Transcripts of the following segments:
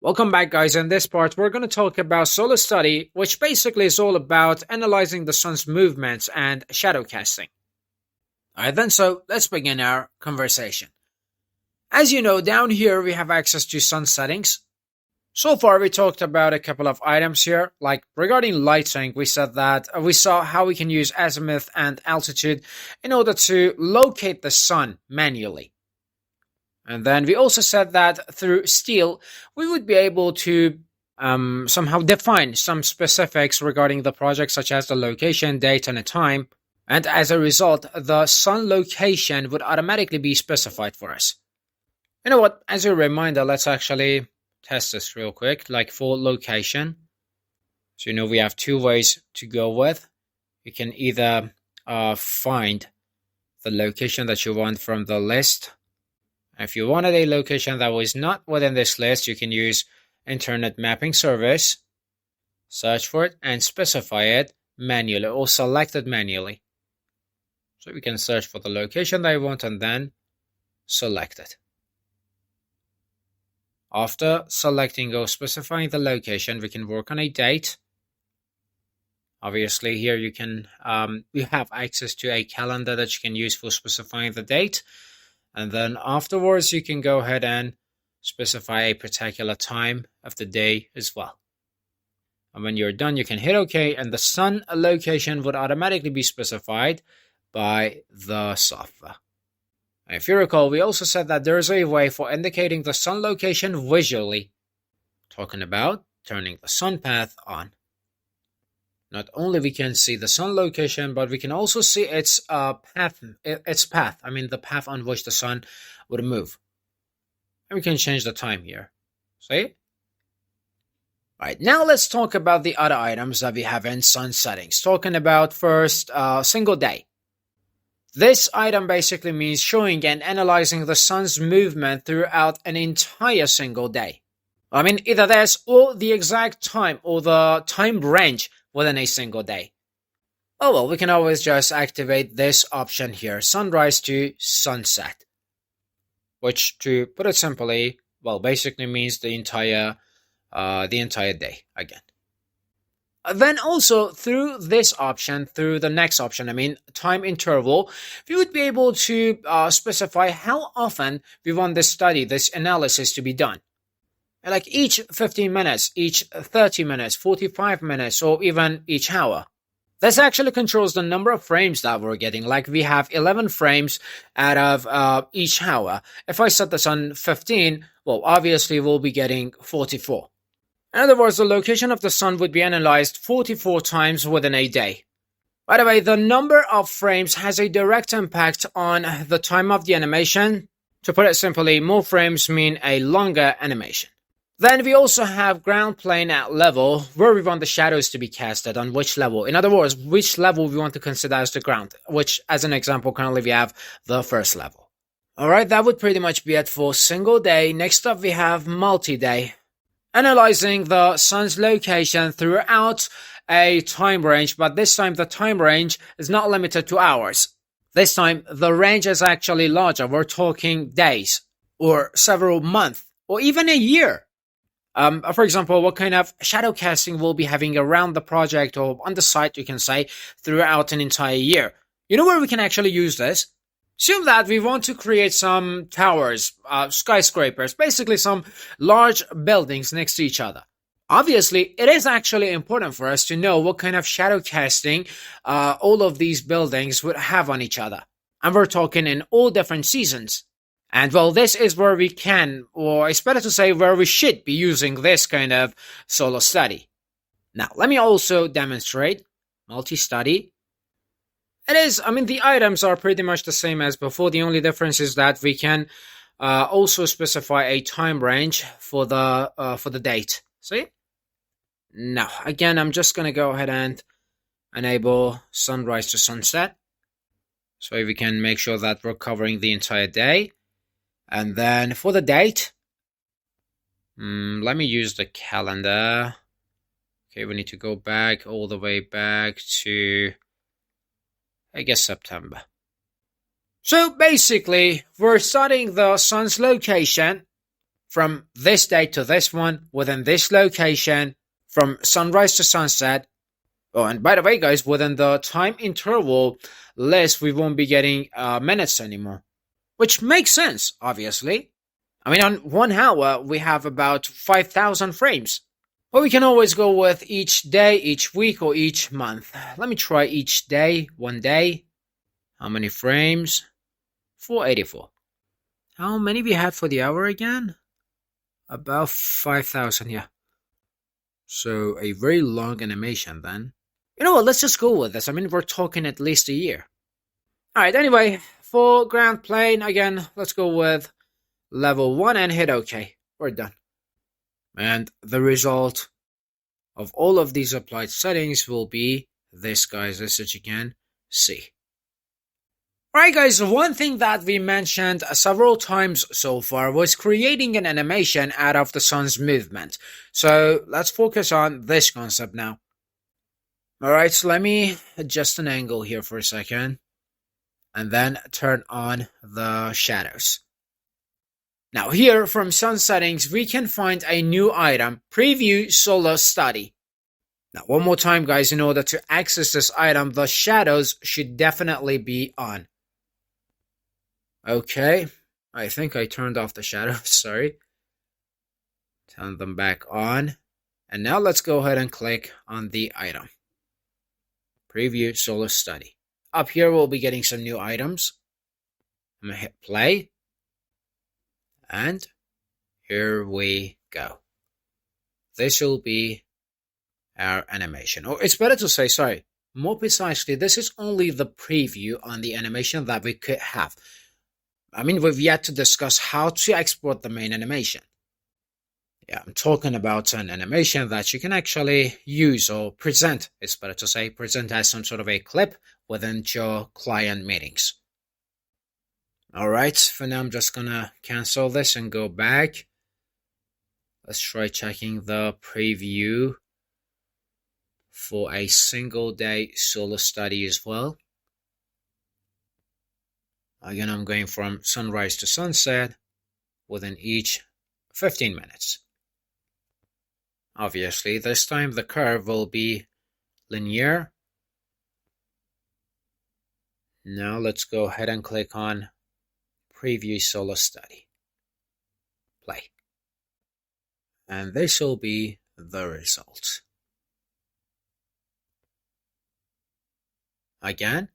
Welcome back, guys. In this part, we're going to talk about solar study, which basically is all about analyzing the sun's movements and shadow casting. Alright then, so let's begin our conversation. As you know, down here we have access to sun settings. So far, we talked about a couple of items here, like regarding lighting, we said that we saw how we can use azimuth and altitude in order to locate the sun manually. And then we also said that through steel, we would be able to somehow define some specifics regarding the project, such as the location, date, and a time. And as a result, the sun location would automatically be specified for us. You know what? As a reminder, let's actually test this real quick, like for location. So you know we have two ways to go with. You can either find the location that you want from the list. If you wanted a location that was not within this list, you can use Internet Mapping Service, search for it, and specify it manually or select it manually. So we can search for the location that you want and then select it. After selecting or specifying the location, we can work on a date. Obviously, here you have access to a calendar that you can use for specifying the date. And then afterwards, you can go ahead and specify a particular time of the day as well. And when you're done, you can hit OK, and the sun location would automatically be specified by the software. And if you recall, we also said that there is a way for indicating the sun location visually, talking about turning the sun path on. Not only we can see the sun location, but we can also see its path. The path on which the sun would move. And we can change the time here. See? Alright, now let's talk about the other items that we have in sun settings. Talking about first, single day. This item basically means showing and analyzing the sun's movement throughout an entire single day. Either this or the exact time or the time range within a single day. Oh well, we can always just activate this option here, sunrise to sunset. Which, to put it simply, well, basically means the entire day again. Then also through this option, through the next option, time interval, we would be able to specify how often we want this study, this analysis to be done. Like each 15 minutes, each 30 minutes, 45 minutes, or even each hour. This actually controls the number of frames that we're getting. Like we have 11 frames out of each hour. If I set this on 15, well, obviously we'll be getting 44. In other words, the location of the sun would be analyzed 44 times within a day. By the way, the number of frames has a direct impact on the time of the animation. To put it simply, more frames mean a longer animation. Then we also have ground plane at level, where we want the shadows to be casted on which level. In other words, which level we want to consider as the ground, which, as an example, currently we have the first level. Alright, that would pretty much be it for single day. Next up, we have multi-day. Analyzing the sun's location throughout a time range, but this time the time range is not limited to hours. This time, the range is actually larger. We're talking days, or several months, or even a year. For example, what kind of shadow casting we'll be having around the project or on the site, you can say, throughout an entire year. You know where we can actually use this? Assume that we want to create some towers, skyscrapers, basically some large buildings next to each other. Obviously, it is actually important for us to know what kind of shadow casting all of these buildings would have on each other. And we're talking in all different seasons. And well, this is where we can, or it's better to say where we should be using this kind of solar study. Now, let me also demonstrate multi-study. The items are pretty much the same as before. The only difference is that we can also specify a time range for the date. See? Now, again, I'm just going to go ahead and enable sunrise to sunset. So we can make sure that we're covering the entire day. And then for the date, let me use the calendar. Okay, we need to go back all the way back to, I guess, September. So basically, we're studying the sun's location from this date to this one, within this location, from sunrise to sunset. Oh, and by the way, guys, within the time interval list, we won't be getting minutes anymore, which makes sense, obviously. I mean, on 1 hour, we have about 5,000 frames. But we can always go with each day, each week, or each month. Let me try each day, 1 day. How many frames? 484. How many we had for the hour again? About 5,000, yeah. So a very long animation then. You know what, let's just go with this. I mean, we're talking at least a year. Alright, anyway, for ground plane, again, let's go with level 1 and hit OK. We're done. And the result of all of these applied settings will be this, guys, as you can see. Alright guys, one thing that we mentioned several times so far was creating an animation out of the sun's movement. So let's focus on this concept now. Alright, so let me adjust an angle here for a second. And then turn on the shadows. Now here, from sun settings, we can find a new item, Preview Solar Study. Now one more time guys, in order to access this item, the shadows should definitely be on. Okay, I think I turned off the shadows, sorry. Turn them back on. And now let's go ahead and click on the item. Preview Solar Study. Up here we'll be getting some new items. I'm going to hit play. And here we go. This will be our animation. Or it's better to say, sorry, more precisely, this is only the preview on the animation that we could have. I mean, we've yet to discuss how to export the main animation. Yeah, I'm talking about an animation that you can actually use or present. It's better to say present as some sort of a clip within your client meetings. Alright, for now I'm just gonna cancel this and go back. Let's try checking the preview for a single day solar study as well. Again, I'm going from sunrise to sunset within each 15 minutes. Obviously, this time the curve will be linear. Now let's go ahead and click on Preview Solar Study. Play. And this will be the result. Again.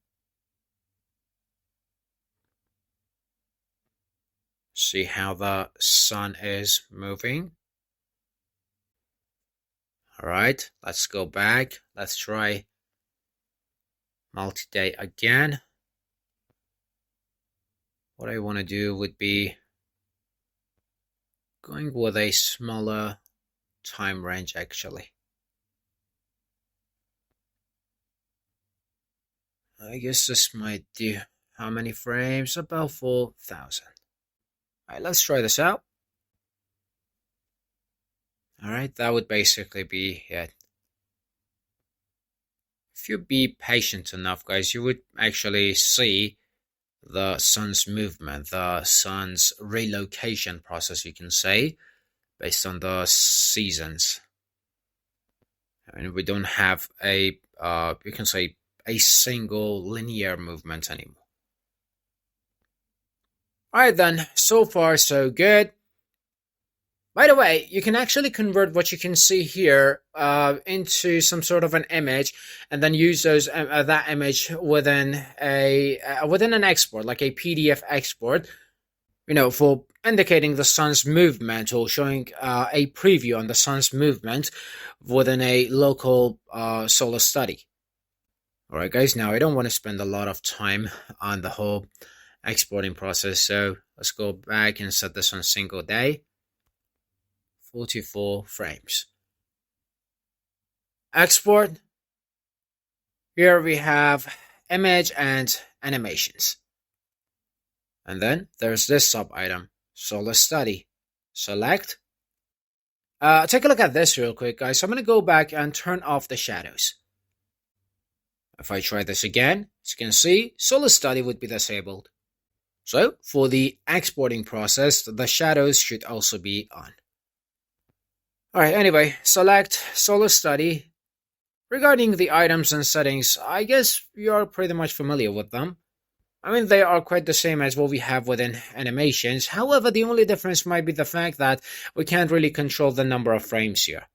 See how the sun is moving. Alright, let's go back. Let's try multi-day again. What I want to do would be going with a smaller time range actually. I guess this might do how many frames? About 4,000. Alright, let's try this out. Alright, that would basically be it. If you be patient enough, guys, you would actually see the sun's movement, the sun's relocation process, you can say, based on the seasons. I mean, we don't have a, you can say, a single linear movement anymore. Alright then, so far so good. By the way, you can actually convert what you can see here into some sort of an image, and then use those that image within an export, like a PDF export, you know, for indicating the sun's movement or showing a preview on the sun's movement within a local solar study. Alright guys, now I don't want to spend a lot of time on the whole exporting process, so let's go back and set this on single day. 44 frames. Export. Here we have image and animations. And then there's this sub item, solar study. Select. Take a look at this real quick, guys. So I'm going to go back and turn off the shadows. If I try this again, as you can see, solar study would be disabled. So for the exporting process, the shadows should also be on. Alright, anyway, select Solar Study. Regarding the items and settings, I guess you're pretty much familiar with them. I mean, they are quite the same as what we have within animations. However, the only difference might be the fact that we can't really control the number of frames here.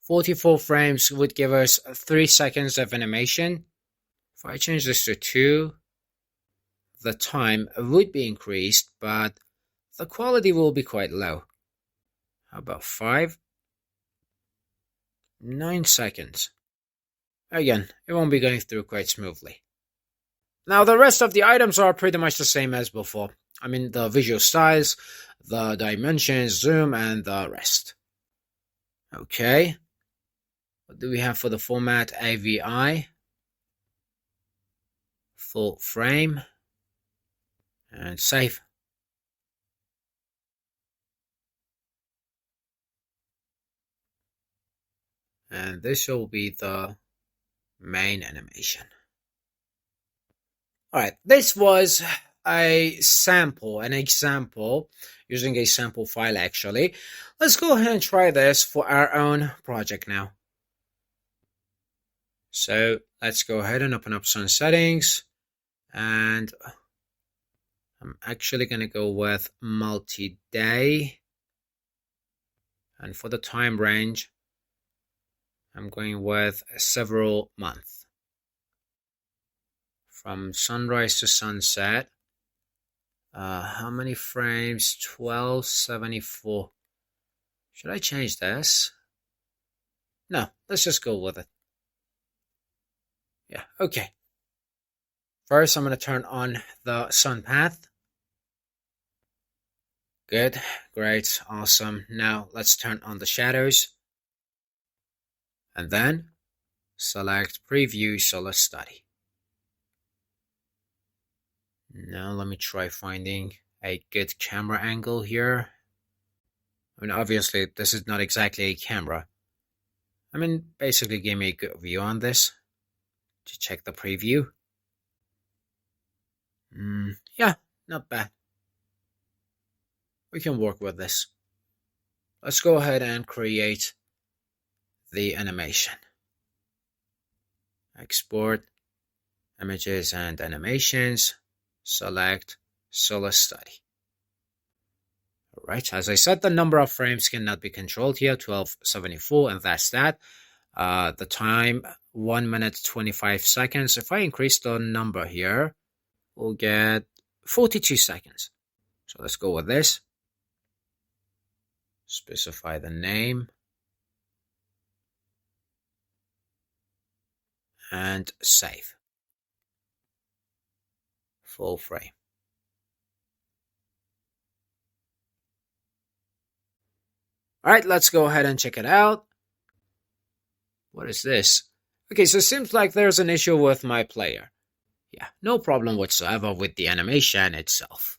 44 frames would give us 3 seconds of animation. If I change this to 2, the time would be increased, but the quality will be quite low. How about 5? 9 seconds. Again, it won't be going through quite smoothly. Now, the rest of the items are pretty much the same as before. I mean, the visual styles, the dimensions, zoom, and the rest. Okay. What do we have for the format? AVI. Full frame. And save. And this will be the main animation. Alright, this was an example, using a sample file actually. Let's go ahead and try this for our own project now. So let's go ahead and open up some settings, and I'm actually going to go with multi-day, and for the time range, I'm going with several months. From sunrise to sunset. How many frames? 1274. Should I change this? No, let's just go with it. Yeah, okay. First, I'm going to turn on the sun path. Good, great, awesome. Now, let's turn on the shadows. And then, select Preview Solar Study. Now let me try finding a good camera angle here. I mean, obviously, this is not exactly a camera. I mean, basically give me a good view on this to check the preview. Yeah, not bad. We can work with this. Let's go ahead and create the animation. Export, images and animations. Select Solar Study. Alright, as I said, the number of frames cannot be controlled here, 1274, and that's that. The time, 1 minute 25 seconds. If I increase the number here, we'll get 42 seconds. So let's go with this. Specify the name. And save. Full frame. Alright, let's go ahead and check it out. What is this? Okay, so it seems like there's an issue with my player. Yeah, no problem whatsoever with the animation itself.